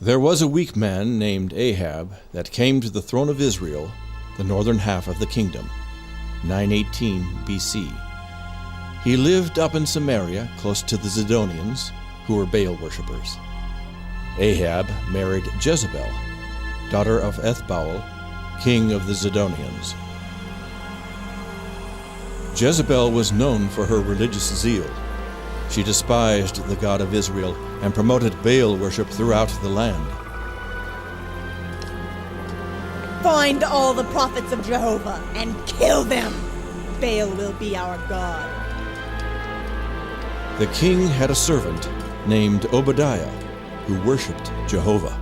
There was a weak man named Ahab that came to the throne of Israel, the northern half of the kingdom, 918 BC. He lived up in Samaria, close to the Zidonians, who were Baal worshippers. Ahab married Jezebel, daughter of Baal, king of the Zidonians. Jezebel was known for her religious zeal. She despised the God of Israel and promoted Baal worship throughout the land. Find all the prophets of Jehovah and kill them. Baal will be our God. The king had a servant named Obadiah who worshipped Jehovah.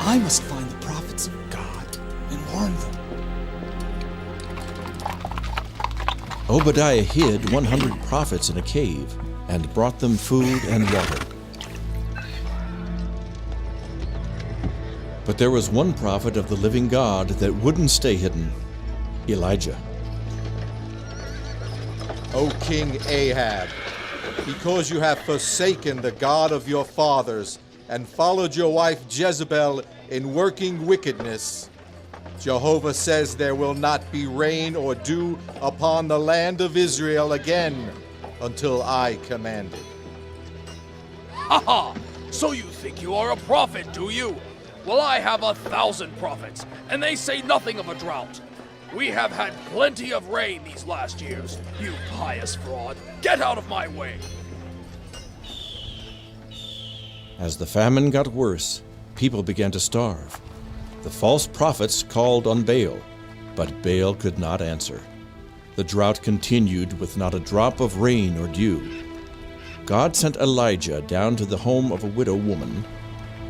I must find the prophets of God and warn them. Obadiah hid 100 prophets in a cave and brought them food and water. But there was one prophet of the living God that wouldn't stay hidden, Elijah. O King Ahab, because you have forsaken the God of your fathers and followed your wife Jezebel in working wickedness, Jehovah says there will not be rain or dew upon the land of Israel again until I command it. Ha ha! So you think you are a prophet, do you? Well, I have 1,000 prophets, and they say nothing of a drought. We have had plenty of rain these last years. You pious fraud, get out of my way! As the famine got worse, people began to starve. The false prophets called on Baal, but Baal could not answer. The drought continued with not a drop of rain or dew. God sent Elijah down to the home of a widow woman,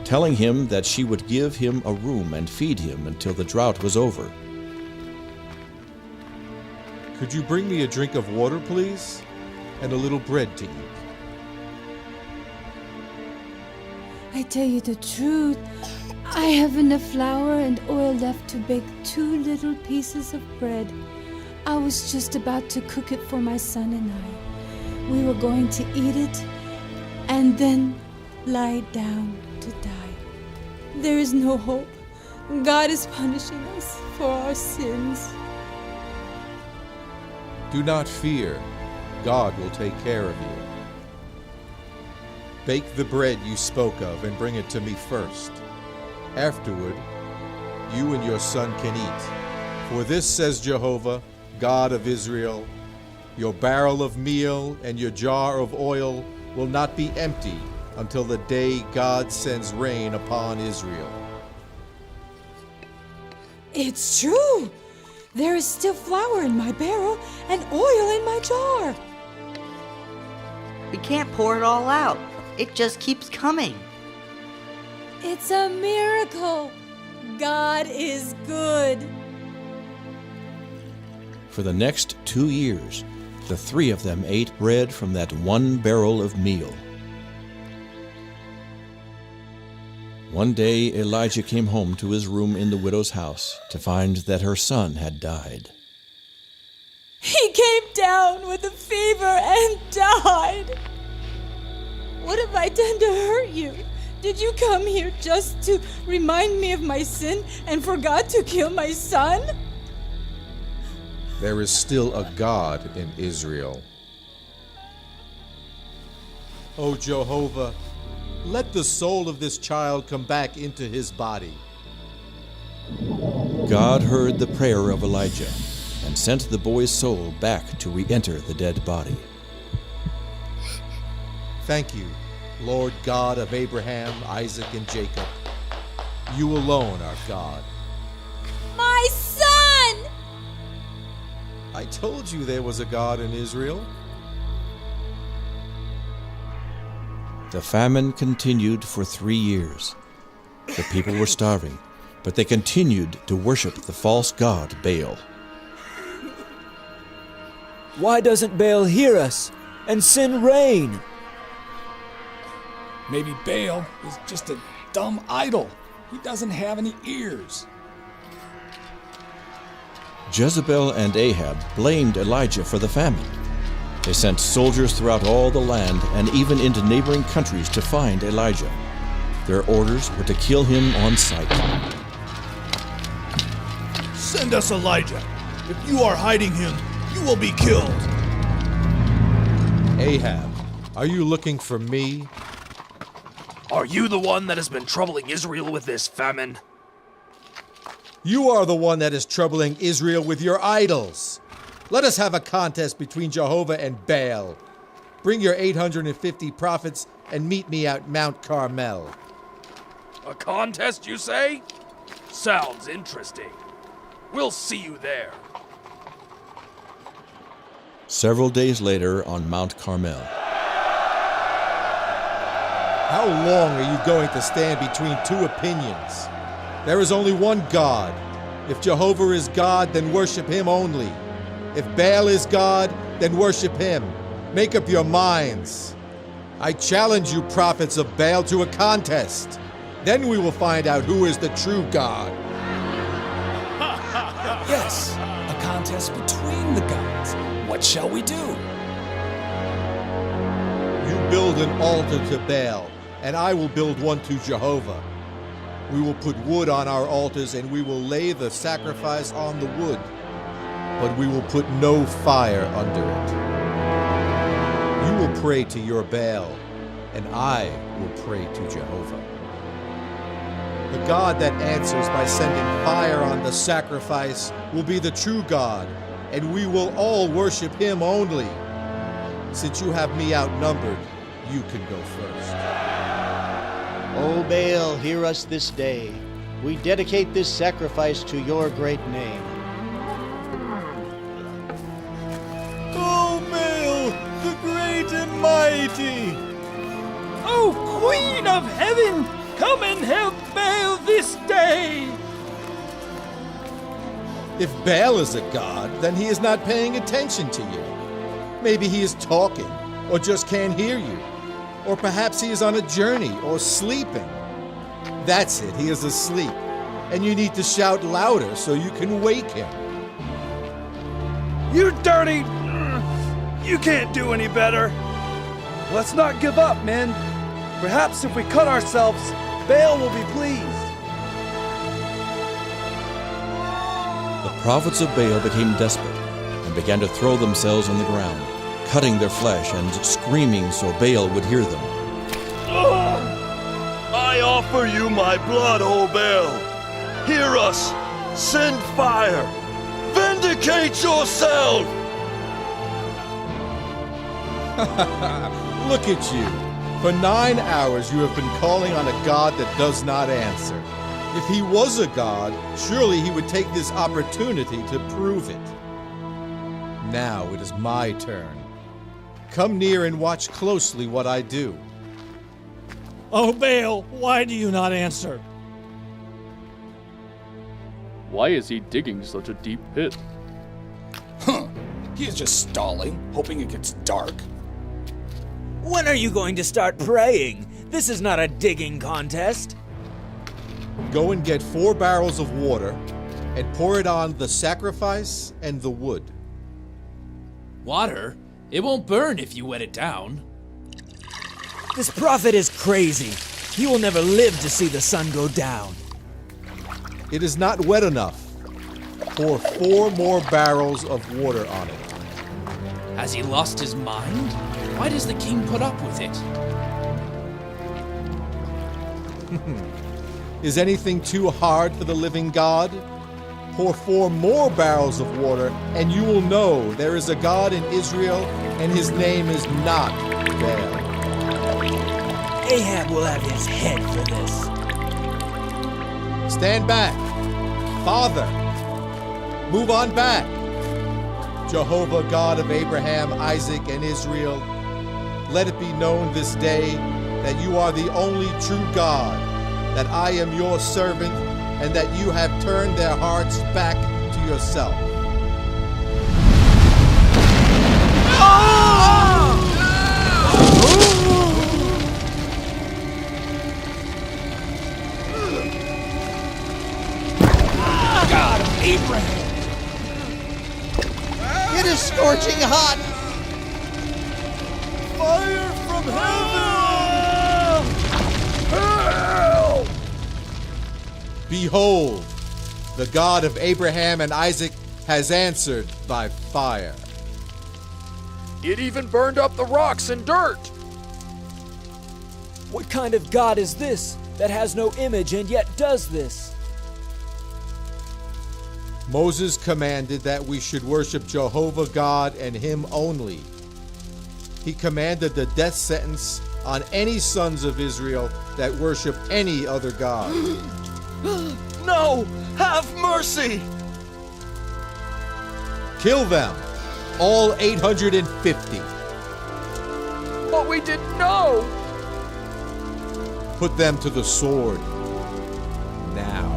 telling him that she would give him a room and feed him until the drought was over. Could you bring me a drink of water, please? And a little bread to eat. I tell you the truth, I have enough flour and oil left to bake 2 little pieces of bread. I was just about to cook it for my son and I. We were going to eat it and then lie down to die. There is no hope. God is punishing us for our sins. Do not fear. God will take care of you. Bake the bread you spoke of and bring it to me first. Afterward, you and your son can eat. For this says Jehovah, God of Israel, your barrel of meal and your jar of oil will not be empty until the day God sends rain upon Israel. It's true. There is still flour in my barrel and oil in my jar. We can't pour it all out. It just keeps coming. It's a miracle. God is good. For the next 2 years, the 3 of them ate bread from that 1 barrel of meal. One day Elijah came home to his room in the widow's house to find that her son had died. He came down with a fever and died. What have I done to hurt you? Did you come here just to remind me of my sin and forgot to kill my son? There is still a God in Israel. O Jehovah, let the soul of this child come back into his body. God heard the prayer of Elijah and sent the boy's soul back to re-enter the dead body. Thank you, Lord God of Abraham, Isaac, and Jacob. You alone are God. My son! I told you there was a God in Israel. The famine continued for 3 years. The people were starving, but they continued to worship the false god Baal. Why doesn't Baal hear us and send rain? Maybe Baal is just a dumb idol. He doesn't have any ears. Jezebel and Ahab blamed Elijah for the famine. They sent soldiers throughout all the land and even into neighboring countries to find Elijah. Their orders were to kill him on sight. Send us Elijah. If you are hiding him, you will be killed. Ahab, are you looking for me? Are you the one that has been troubling Israel with this famine? You are the one that is troubling Israel with your idols. Let us have a contest between Jehovah and Baal. Bring your 850 prophets and meet me at Mount Carmel. A contest, you say? Sounds interesting. We'll see you there. Several days later on Mount Carmel. How long are you going to stand between two opinions? There is only one God. If Jehovah is God, then worship him only. If Baal is God, then worship him. Make up your minds. I challenge you, prophets of Baal, to a contest. Then we will find out who is the true God. Yes, a contest between the gods. What shall we do? You build an altar to Baal, and I will build one to Jehovah. We will put wood on our altars, and we will lay the sacrifice on the wood, but we will put no fire under it. You will pray to your Baal, and I will pray to Jehovah. The God that answers by sending fire on the sacrifice will be the true God, and we will all worship him only. Since you have me outnumbered, you can go first. O Baal, hear us this day. We dedicate this sacrifice to your great name. O Baal, the great and mighty! Oh, Queen of Heaven, come and help Baal this day! If Baal is a god, then he is not paying attention to you. Maybe he is talking, or just can't hear you. Or perhaps he is on a journey, or sleeping. That's it, he is asleep. And you need to shout louder so you can wake him. You dirty... You can't do any better. Let's not give up, men. Perhaps if we cut ourselves, Baal will be pleased. The prophets of Baal became desperate and began to throw themselves on the ground, cutting their flesh and screaming so Baal would hear them. I offer you my blood, O Baal. Hear us. Send fire. Vindicate yourself. Look at you. For 9 hours you have been calling on a God that does not answer. If he was a god, surely he would take this opportunity to prove it. Now it is my turn. Come near and watch closely what I do. Oh, Baal, why do you not answer? Why is he digging such a deep pit? He is just stalling, hoping it gets dark. When are you going to start praying? This is not a digging contest. Go and get 4 barrels of water and pour it on the sacrifice and the wood. Water? It won't burn if you wet it down. This prophet is crazy. He will never live to see the sun go down. It is not wet enough. Pour 4 more barrels of water on it. Has he lost his mind? Why does the king put up with it? Is anything too hard for the living God? Pour 4 more barrels of water, and you will know there is a God in Israel, and his name is not Baal. Ahab will have his head for this. Stand back. Father, move on back. Jehovah, God of Abraham, Isaac, and Israel, let it be known this day that you are the only true God, that I am your servant, and that you have turned their hearts back to yourself. God of Abraham! It is scorching hot! Fire from heaven! Help! Behold, the God of Abraham and Isaac has answered by fire. It even burned up the rocks and dirt. What kind of God is this that has no image and yet does this? Moses commanded that we should worship Jehovah God and Him only. He commanded the death sentence on any sons of Israel that worship any other god. No! Have mercy! Kill them, all 850. But we didn't know. Put them to the sword now.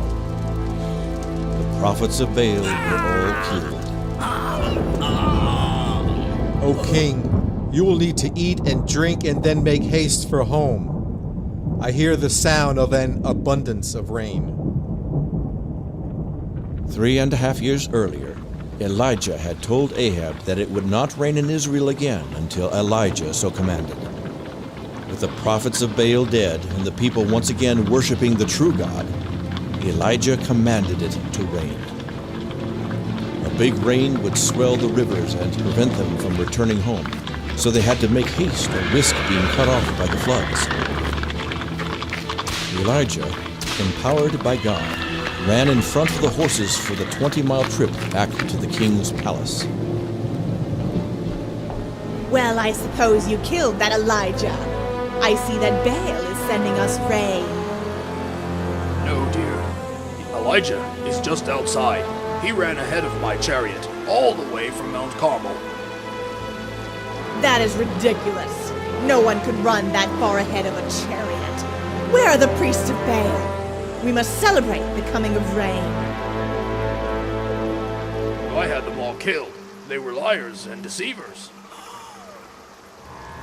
The prophets of Baal were all killed. O king, you will need to eat and drink and then make haste for home. I hear the sound of an abundance of rain. 3.5 years earlier, Elijah had told Ahab that it would not rain in Israel again until Elijah so commanded. With the prophets of Baal dead and the people once again worshiping the true God, Elijah commanded it to rain. A big rain would swell the rivers and prevent them from returning home, so they had to make haste or risk being cut off by the floods. Elijah, empowered by God, ran in front of the horses for the 20-mile trip back to the king's palace. Well, I suppose you killed that Elijah. I see that Baal is sending us rain. No, dear. Elijah is just outside. He ran ahead of my chariot, all the way from Mount Carmel. That is ridiculous. No one could run that far ahead of a chariot. Where are the priests of Baal? We must celebrate the coming of rain. I had them all killed. They were liars and deceivers.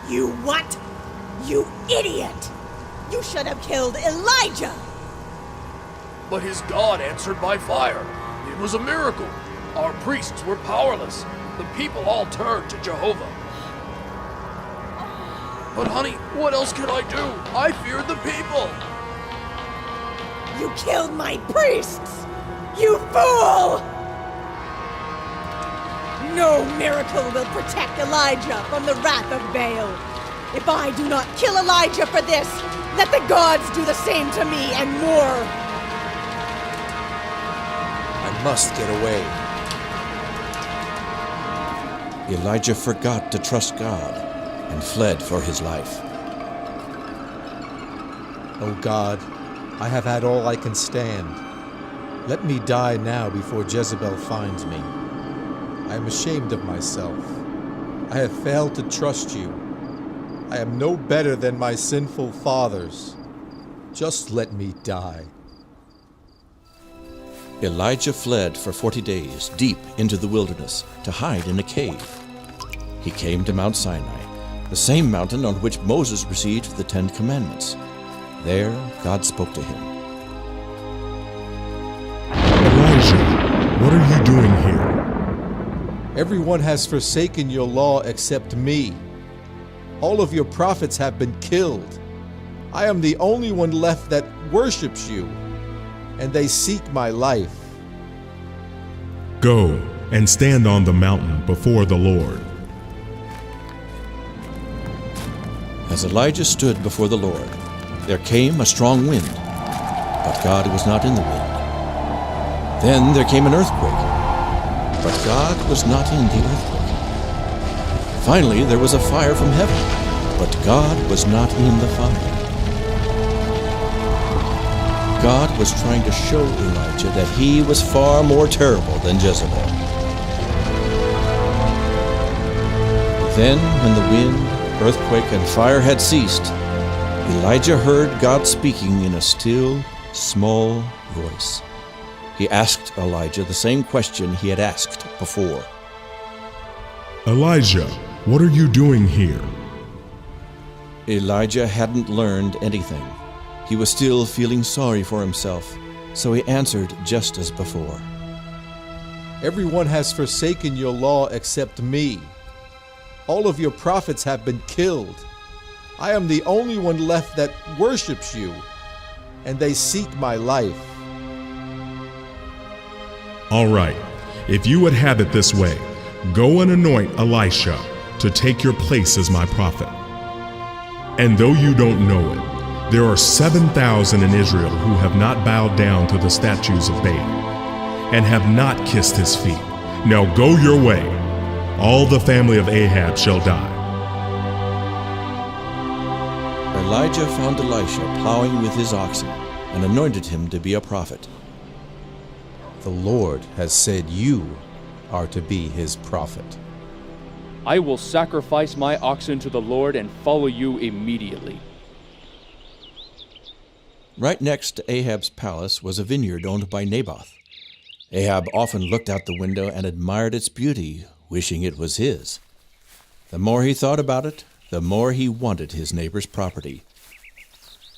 You what? You idiot! You should have killed Elijah! But his God answered by fire. It was a miracle. Our priests were powerless. The people all turned to Jehovah. But honey, what else could I do? I feared the people. You killed my priests! You fool! No miracle will protect Elijah from the wrath of Baal. If I do not kill Elijah for this, let the gods do the same to me and more. I must get away. Elijah forgot to trust God and fled for his life. O God, I have had all I can stand. Let me die now before Jezebel finds me. I am ashamed of myself. I have failed to trust you. I am no better than my sinful fathers. Just let me die. Elijah fled for 40 days deep into the wilderness to hide in a cave. He came to Mount Sinai, the same mountain on which Moses received the 10 Commandments. There, God spoke to him. Elijah, what are you doing here? Everyone has forsaken your law except me. All of your prophets have been killed. I am the only one left that worships you, and they seek my life. Go and stand on the mountain before the Lord. As Elijah stood before the Lord, there came a strong wind, but God was not in the wind. Then there came an earthquake, but God was not in the earthquake. Finally, there was a fire from heaven, but God was not in the fire. God was trying to show Elijah that he was far more terrible than Jezebel. Then, when the wind, earthquake, and fire had ceased, Elijah heard God speaking in a still, small voice. He asked Elijah the same question he had asked before. Elijah, what are you doing here? Elijah hadn't learned anything. He was still feeling sorry for himself, so he answered just as before. Everyone has forsaken your law except me. All of your prophets have been killed. I am the only one left that worships you, and they seek my life. All right, if you would have it this way, go and anoint Elisha to take your place as my prophet. And though you don't know it, there are 7,000 in Israel who have not bowed down to the statues of Baal and have not kissed his feet. Now go your way. All the family of Ahab shall die. Elijah found Elisha plowing with his oxen and anointed him to be a prophet. The Lord has said you are to be his prophet. I will sacrifice my oxen to the Lord and follow you immediately. Right next to Ahab's palace was a vineyard owned by Naboth. Ahab often looked out the window and admired its beauty, wishing it was his. The more he thought about it, the more he wanted his neighbor's property.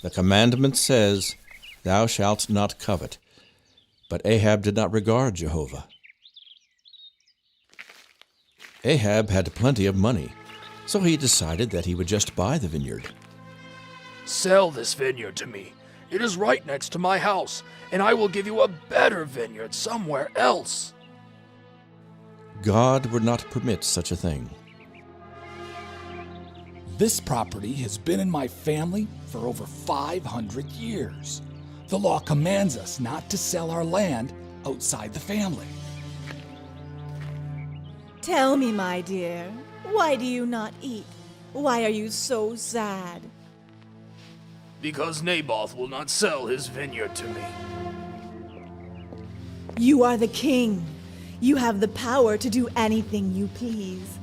The commandment says, "Thou shalt not covet." But Ahab did not regard Jehovah. Ahab had plenty of money, so he decided that he would just buy the vineyard. Sell this vineyard to me. It is right next to my house, and I will give you a better vineyard somewhere else. God would not permit such a thing. This property has been in my family for over 500 years. The law commands us not to sell our land outside the family. Tell me, my dear, why do you not eat? Why are you so sad? Because Naboth will not sell his vineyard to me. You are the king. You have the power to do anything you please.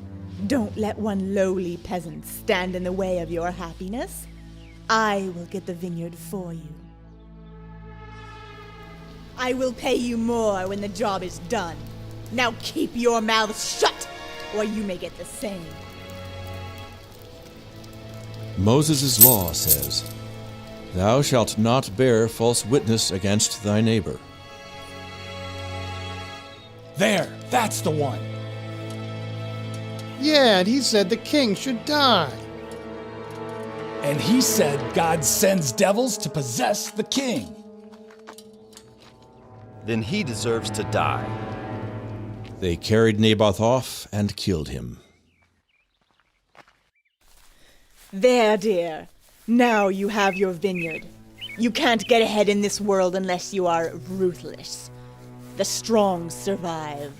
Don't let one lowly peasant stand in the way of your happiness. I will get the vineyard for you. I will pay you more when the job is done. Now keep your mouth shut, or you may get the same. Moses' law says, "Thou shalt not bear false witness against thy neighbor." There, that's the one. Yeah, and he said the king should die. And he said God sends devils to possess the king. Then he deserves to die. They carried Naboth off and killed him. There, dear. Now you have your vineyard. You can't get ahead in this world unless you are ruthless. The strong survive.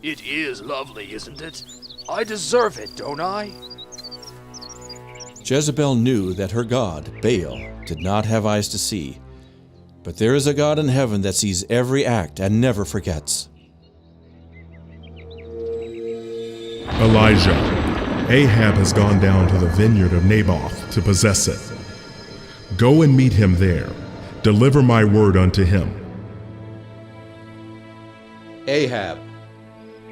It is lovely, isn't it? I deserve it, don't I? Jezebel knew that her god, Baal, did not have eyes to see. But there is a God in heaven that sees every act and never forgets. Elijah, Ahab has gone down to the vineyard of Naboth to possess it. Go and meet him there. Deliver my word unto him. Ahab,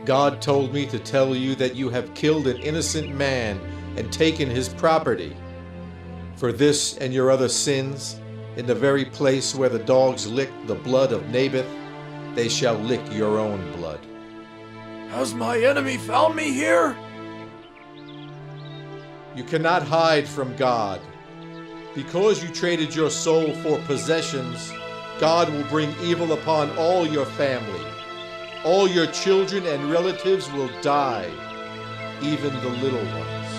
God told me to tell you that you have killed an innocent man and taken his property. For this and your other sins, in the very place where the dogs licked the blood of Naboth, they shall lick your own blood. Has my enemy found me here? You cannot hide from God. Because you traded your soul for possessions, God will bring evil upon all your family. All your children and relatives will die, even the little ones.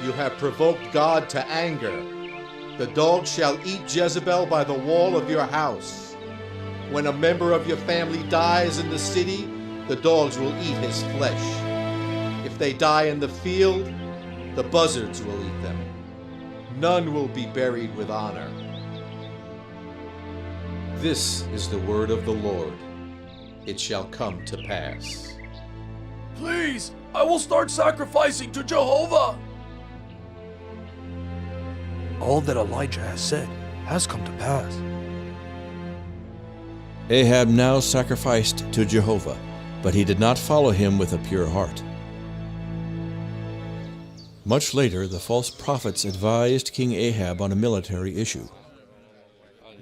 You have provoked God to anger. The dogs shall eat Jezebel by the wall of your house. When a member of your family dies in the city, the dogs will eat his flesh. If they die in the field, the buzzards will eat them. None will be buried with honor. This is the word of the Lord. It shall come to pass. Please, I will start sacrificing to Jehovah. All that Elijah has said has come to pass. Ahab now sacrificed to Jehovah, but he did not follow him with a pure heart. Much later, the false prophets advised King Ahab on a military issue.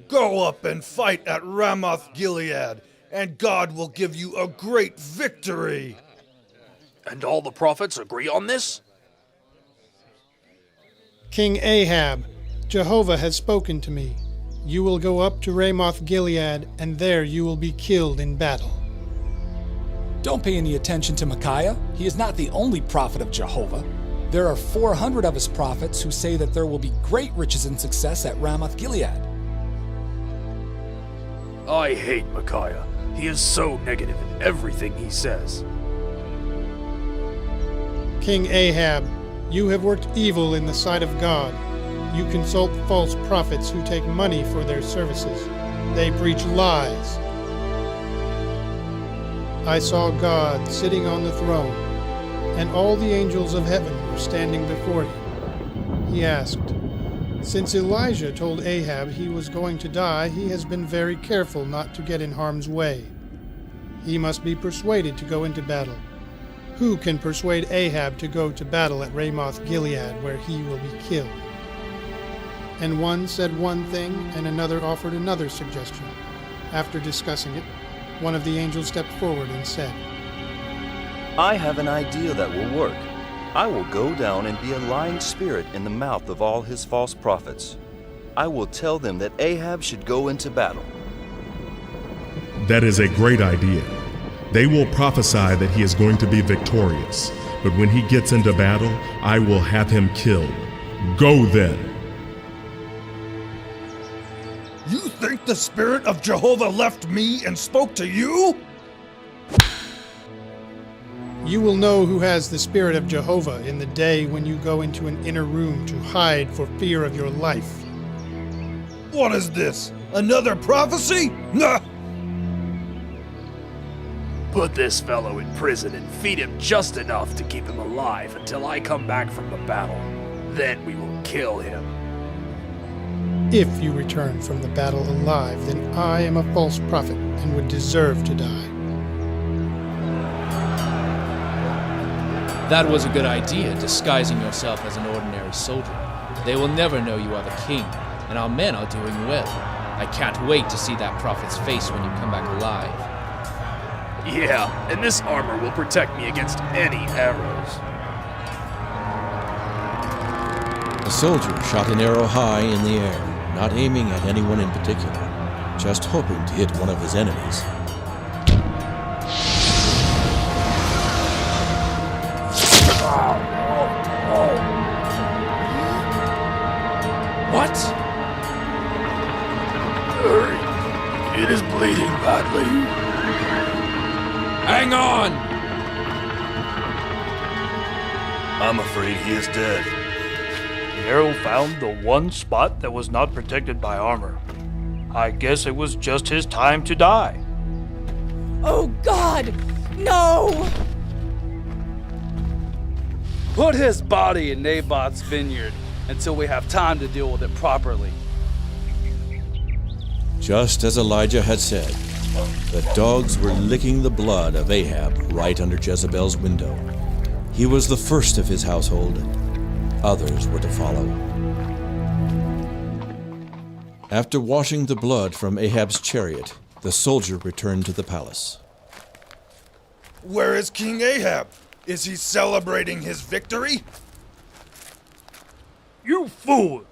Go up and fight at Ramoth Gilead, and God will give you a great victory. And all the prophets agree on this? King Ahab, Jehovah has spoken to me. You will go up to Ramoth Gilead, and there you will be killed in battle. Don't pay any attention to Micaiah. He is not the only prophet of Jehovah. There are 400 of his prophets who say that there will be great riches and success at Ramoth Gilead. I hate Micaiah. He is so negative in everything he says. King Ahab, you have worked evil in the sight of God. You consult false prophets who take money for their services. They preach lies. I saw God sitting on the throne, and all the angels of heaven were standing before him. He asked, "Since Elijah told Ahab he was going to die, he has been very careful not to get in harm's way. He must be persuaded to go into battle. Who can persuade Ahab to go to battle at Ramoth Gilead, where he will be killed?" And one said one thing, and another offered another suggestion. After discussing it, one of the angels stepped forward and said, I have an idea that will work. I will go down and be a lying spirit in the mouth of all his false prophets. I will tell them that Ahab should go into battle. That is a great idea. They will prophesy that he is going to be victorious, but when he gets into battle, I will have him killed. Go then. You think the Spirit of Jehovah left me and spoke to you? You will know who has the Spirit of Jehovah in the day when you go into an inner room to hide for fear of your life. What is this? Another prophecy? Nah! Put this fellow in prison and feed him just enough to keep him alive until I come back from the battle. Then we will kill him. If you return from the battle alive, then I am a false prophet and would deserve to die. That was a good idea, disguising yourself as an ordinary soldier. They will never know you are the king, and our men are doing well. I can't wait to see that prophet's face when you come back alive. Yeah, and this armor will protect me against any arrows. The soldier shot an arrow high in the air, not aiming at anyone in particular, just hoping to hit one of his enemies. What? Hurry. It is bleeding badly. Hang on! I'm afraid he is dead. The arrow found the one spot that was not protected by armor. I guess it was just his time to die. Oh God! No! Put his body in Naboth's vineyard until we have time to deal with it properly. Just as Elijah had said, the dogs were licking the blood of Ahab right under Jezebel's window. He was the first of his household. Others were to follow. After washing the blood from Ahab's chariot, the soldier returned to the palace. Where is King Ahab? Is he celebrating his victory? You fool!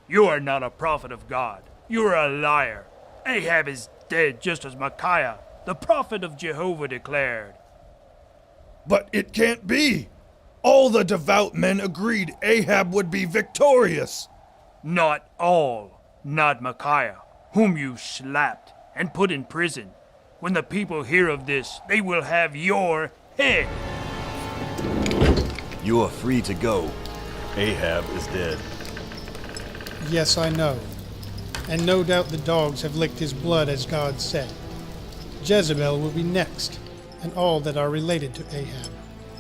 You are not a prophet of God. You are a liar. Ahab is dead just as Micaiah, the prophet of Jehovah, declared. But it can't be. All the devout men agreed Ahab would be victorious. Not all. Not Micaiah, whom you slapped and put in prison. When the people hear of this, they will have your head. You are free to go. Ahab is dead. Yes, I know. And no doubt the dogs have licked his blood as God said. Jezebel will be next, and all that are related to Ahab.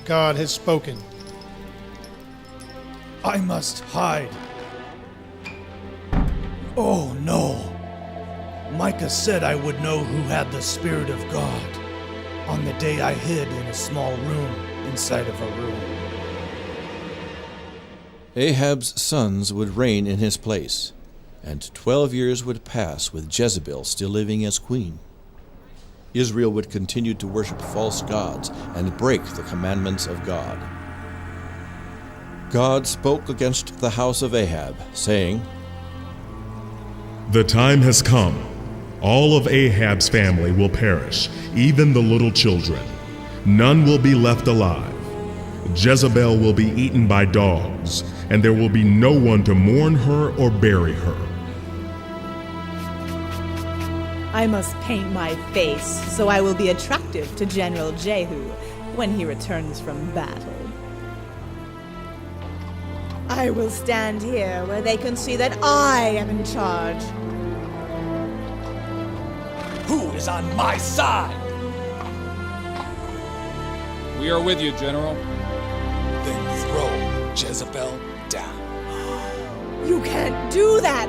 God has spoken. I must hide. Oh no. Micah said I would know who had the Spirit of God on the day I hid in a small room inside of a room. Ahab's sons would reign in his place, and 12 years would pass with Jezebel still living as queen. Israel would continue to worship false gods and break the commandments of God. God spoke against the house of Ahab, saying, "The time has come. All of Ahab's family will perish, even the little children. None will be left alive. Jezebel will be eaten by dogs, and there will be no one to mourn her or bury her." I must paint my face so I will be attractive to General Jehu when he returns from battle. I will stand here where they can see that I am in charge. Who is on my side? We are with you, General. Then throw Jezebel down. You can't do that!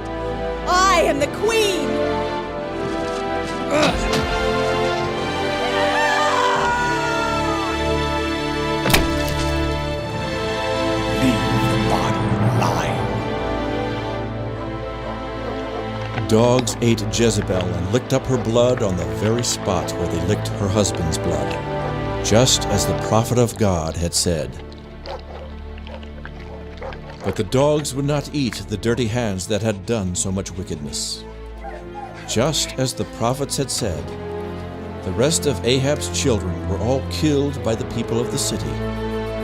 I am the queen! Dogs ate Jezebel and licked up her blood on the very spot where they licked her husband's blood, just as the prophet of God had said. But the dogs would not eat the dirty hands that had done so much wickedness. Just as the prophets had said, the rest of Ahab's children were all killed by the people of the city,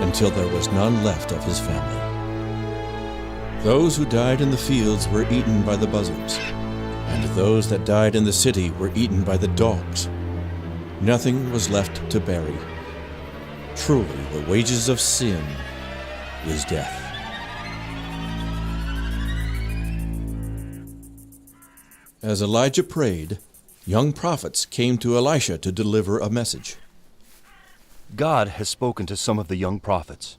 until there was none left of his family. Those who died in the fields were eaten by the buzzards, and those that died in the city were eaten by the dogs. Nothing was left to bury. Truly, the wages of sin is death. As Elijah prayed, young prophets came to Elisha to deliver a message. God has spoken to some of the young prophets.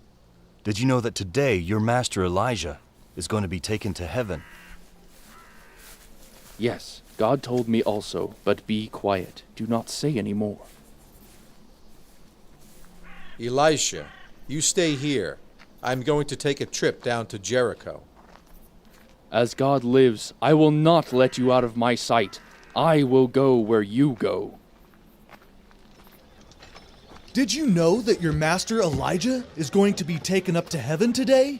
Did you know that today your master Elijah is going to be taken to heaven? Yes, God told me also, but be quiet. Do not say any more. Elisha, you stay here. I'm going to take a trip down to Jericho. As God lives, I will not let you out of my sight. I will go where you go. Did you know that your master Elijah is going to be taken up to heaven today?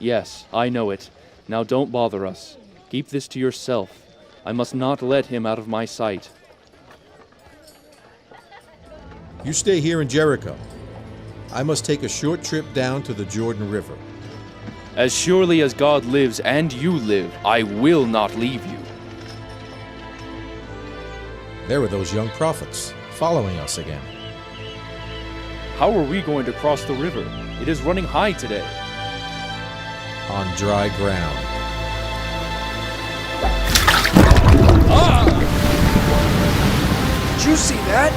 Yes, I know it. Now don't bother us. Keep this to yourself. I must not let him out of my sight. You stay here in Jericho. I must take a short trip down to the Jordan River. As surely as God lives and you live, I will not leave you. There were those young prophets following us again. How are we going to cross the river? It is running high today. On dry ground. Did you see that?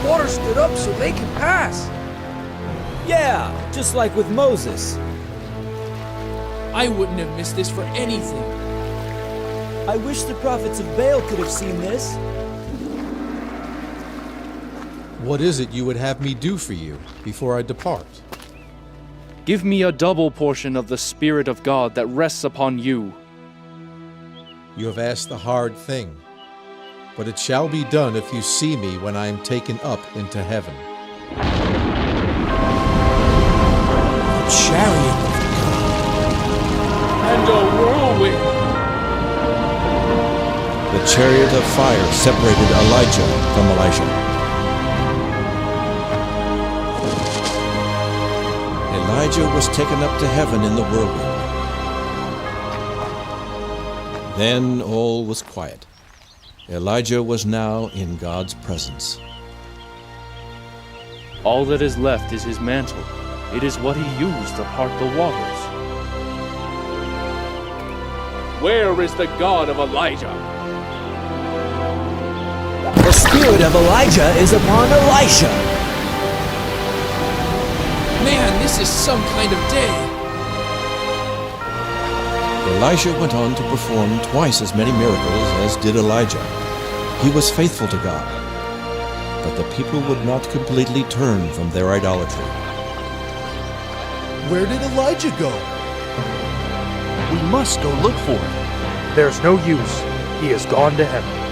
The water stood up so they can pass. Yeah, just like with Moses. I wouldn't have missed this for anything. I wish the prophets of Baal could have seen this. What is it you would have me do for you before I depart? Give me a double portion of the Spirit of God that rests upon you. You have asked the hard thing, but it shall be done if you see me when I am taken up into heaven. A chariot of God. And a whirlwind. The chariot of fire separated Elijah from Elisha. Elijah was taken up to heaven in the whirlwind. Then all was quiet. Elijah was now in God's presence. All that is left is his mantle. It is what he used to part the waters. Where is the God of Elijah? The spirit of Elijah is upon Elisha. Man, this is some kind of day. Elisha went on to perform twice as many miracles as did Elijah. He was faithful to God, but the people would not completely turn from their idolatry. Where did Elijah go? We must go look for him. There's no use. He has gone to heaven.